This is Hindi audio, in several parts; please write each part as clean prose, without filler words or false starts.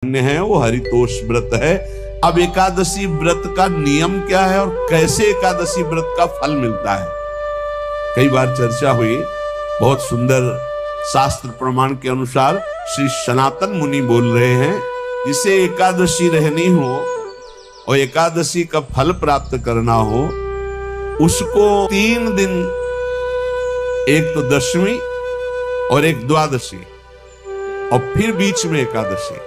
उल्लेखनीय है वो हरितोष व्रत है। अब एकादशी व्रत का नियम क्या है और कैसे एकादशी व्रत का फल मिलता है, कई बार चर्चा हुई। बहुत सुंदर शास्त्र प्रमाण के अनुसार श्री सनातन मुनि बोल रहे हैं, जिसे एकादशी रहनी हो और एकादशी का फल प्राप्त करना हो, उसको 3 दिन, एक तो दशमी और एक द्वादशी और फिर बीच में एकादशी,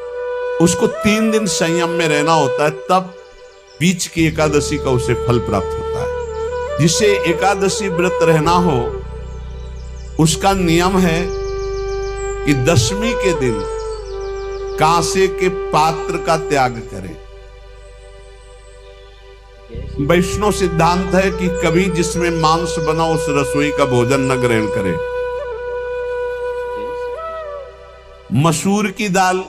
उसको 3 दिन संयम में रहना होता है, तब बीच की एकादशी का उसे फल प्राप्त होता है। जिसे एकादशी व्रत रहना हो उसका नियम है कि दशमी के दिन कांसे के पात्र का त्याग करें। वैष्णव सिद्धांत है कि कभी जिसमें मांस बना उस रसोई का भोजन न ग्रहण करें। मसूर की दाल,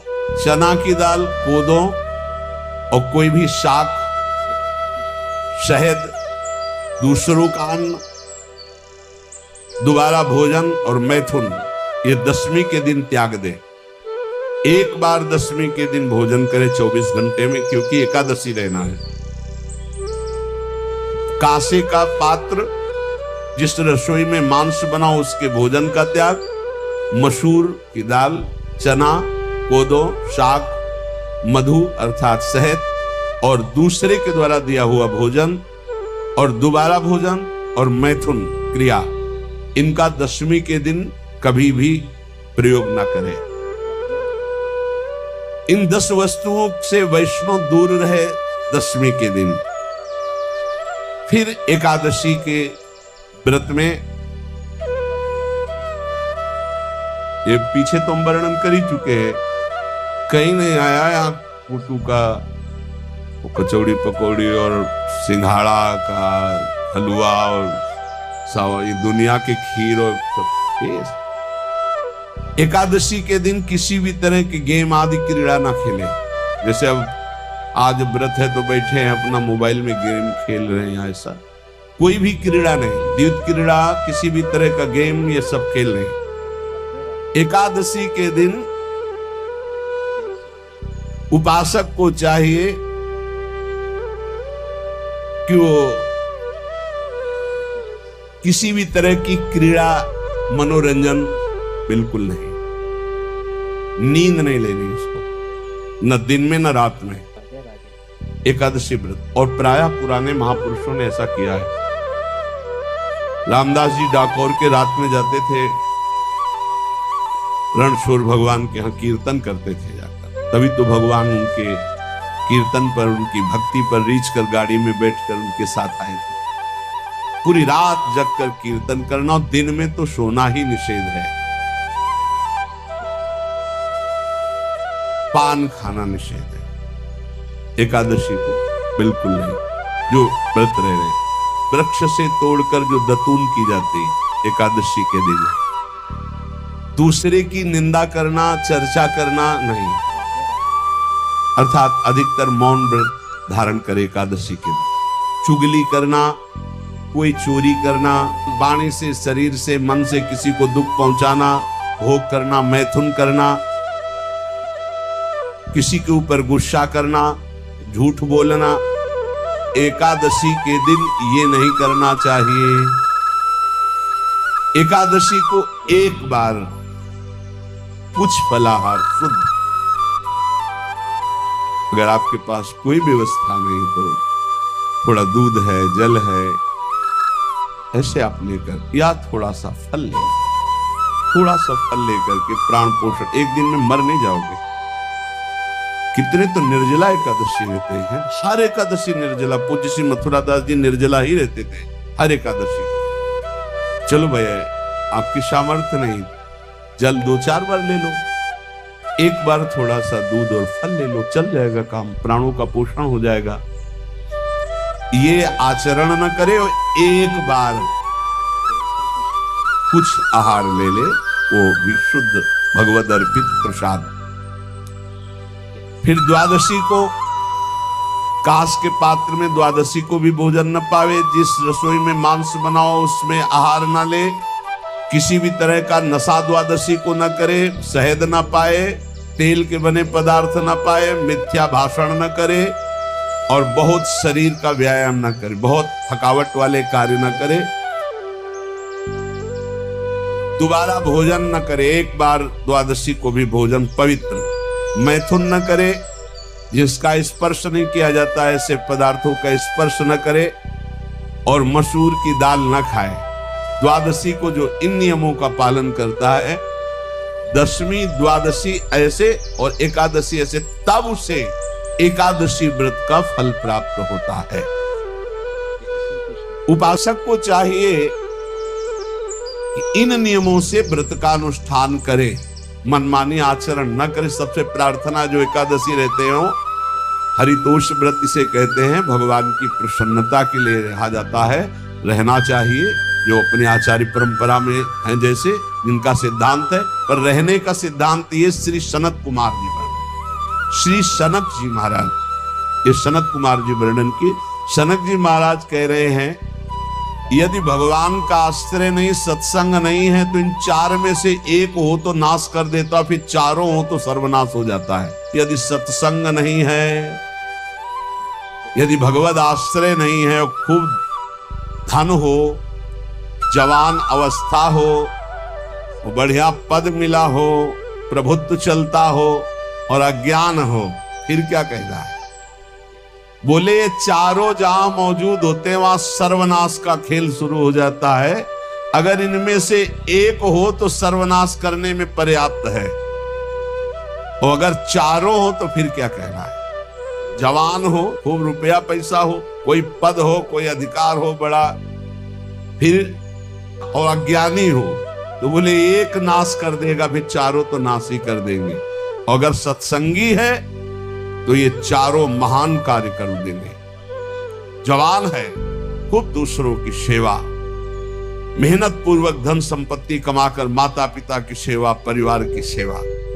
चना की दाल, कोदो और कोई भी शाक, शहद, दूसरों का अन्न, दोबारा भोजन और मैथुन, ये दशमी के दिन त्याग दे। एक बार दशमी के दिन भोजन करे 24 घंटे में, क्योंकि एकादशी रहना है। कांसे का पात्र, जिस रसोई में मांस बना उसके भोजन का त्याग, मसूर की दाल, चना, कोदो, शाक, मधु अर्थात शहद और दूसरे के द्वारा दिया हुआ भोजन और दोबारा भोजन और मैथुन क्रिया, इनका दशमी के दिन कभी भी प्रयोग ना करें। इन 10 वस्तुओं से वैष्णव दूर रहे दशमी के दिन। फिर एकादशी के व्रत में, ये पीछे तो हम वर्णन कर ही चुके हैं, कहीं नहीं आया यहाँ कुटू का कचौड़ी पकौड़ी और सिंघाड़ा का हलवा और ये दुनिया के खीर और सब। एकादशी के दिन किसी भी तरह की गेम आदि क्रीड़ा ना खेले। जैसे अब आज व्रत है तो बैठे हैं अपना मोबाइल में गेम खेल रहे हैं, ऐसा कोई भी क्रीड़ा नहीं, द्यूत क्रीड़ा, किसी भी तरह का गेम, ये सब खेल नहीं। एकादशी के दिन उपासक को चाहिए कि वो किसी भी तरह की क्रीड़ा, मनोरंजन बिल्कुल नहीं, नींद नहीं लेनी उसको, न दिन में न रात में। एकादशी व्रत, और प्रायः पुराने महापुरुषों ने ऐसा किया है। रामदास जी डाकोर के रात में जाते थे, रणछोड़ भगवान के यहाँ कीर्तन करते थे जाकर, तभी तो भगवान उनके कीर्तन पर, उनकी भक्ति पर रीझ कर गाड़ी में बैठकर उनके साथ आए थे। पूरी रात जगकर कीर्तन करना, और दिन में तो सोना ही निषेध है, पान खाना निषेध है। एकादशी को बिल्कुल नहीं। जो व्रत रह रहे, वृक्ष से तोड़कर जो दतून की जाती है एकादशी के दिन, दूसरे की निंदा करना, चर्चा करना नहीं, अर्थात अधिकतर मौन व्रत धारण करे एकादशी के दिन। चुगली करना, कोई चोरी करना, वाणी से, शरीर से, मन से किसी को दुख पहुंचाना, भोग करना, मैथुन करना, किसी के ऊपर गुस्सा करना, झूठ बोलना, एकादशी के दिन ये नहीं करना चाहिए। एकादशी को एक बार कुछ फलाहार शुद्ध, अगर आपके पास कोई व्यवस्था नहीं तो थोड़ा दूध है, जल है, ऐसे आप लेकर, या थोड़ा सा फल ले, थोड़ा सा फल लेकर के प्राण पोषण, एक दिन में मर नहीं जाओगे। कितने तो निर्जला एकादशी रहते हैं, हर एकादशी निर्जला। पूज्य श्री मथुरा दास जी निर्जला ही रहते थे हर एकादशी। चलो भैया, आपकी सामर्थ्य नहीं, जल 2-4 बार ले लो, एक बार थोड़ा सा दूध और फल ले लो, चल जाएगा काम, प्राणों का पोषण हो जाएगा। ये आचरण न करे और एक बार कुछ आहार ले ले, वो विशुद्ध भगवद अर्पित प्रसाद। फिर द्वादशी को कांस के पात्र में द्वादशी को भी भोजन न पावे। जिस रसोई में मांस बनाओ उसमें आहार न ले, किसी भी तरह का नशा द्वादशी को न करे, शहद न पाए, तेल के बने पदार्थ न पाए, मिथ्या भाषण न करे और बहुत शरीर का व्यायाम न करे, बहुत थकावट वाले कार्य न करे, दोबारा भोजन न करे, एक बार द्वादशी को भी भोजन पवित्र, मैथुन न करे, जिसका स्पर्श नहीं किया जाता है ऐसे पदार्थों का स्पर्श न करे, और मसूर की दाल न खाए। द्वादशी को जो इन नियमों का पालन करता है, दशमी द्वादशी ऐसे और एकादशी ऐसे, तब उसे एकादशी व्रत का फल प्राप्त होता है। उपासक को चाहिए कि इन नियमों से व्रत का अनुष्ठान करे, मनमानी आचरण न करे। सबसे प्रार्थना जो एकादशी रहते हो, हरितोष व्रत इसे कहते हैं, भगवान की प्रसन्नता के लिए रहा जाता है, रहना चाहिए, जो अपने आचार्य परंपरा में हैं जैसे, जिनका सिद्धांत है। पर रहने का सिद्धांत ये श्री सनत कुमार जी वर्णन, श्री सनक जी महाराज, ये सनत कुमार जी वर्णन की। सनक जी महाराज कह रहे हैं, यदि भगवान का आश्रय नहीं, सत्संग नहीं है, तो इन चार में से एक हो तो नाश कर देता, फिर चारों हो तो सर्वनाश हो जाता है। यदि सत्संग नहीं है, यदि भगवद आश्रय नहीं है, खूब धन हो, जवान अवस्था हो, बढ़िया पद मिला हो, प्रभुत्व चलता हो और अज्ञान हो, फिर क्या कहना है? बोले ये चारों जहां मौजूद होते हैं वहां सर्वनाश का खेल शुरू हो जाता है। अगर इनमें से एक हो तो सर्वनाश करने में पर्याप्त है, और अगर चारों हो तो फिर क्या कहना है? जवान हो, खूब रुपया पैसा हो, कोई पद हो, कोई अधिकार हो बड़ा, फिर और अज्ञानी हो, तो बोले एक नाश कर देगा, फिर चारों तो नाश ही कर देंगे। और अगर सत्संगी है तो ये चारों महान कार्य कर देंगे। जवान है, खूब दूसरों की सेवा, मेहनत पूर्वक धन संपत्ति कमाकर माता पिता की सेवा, परिवार की सेवा,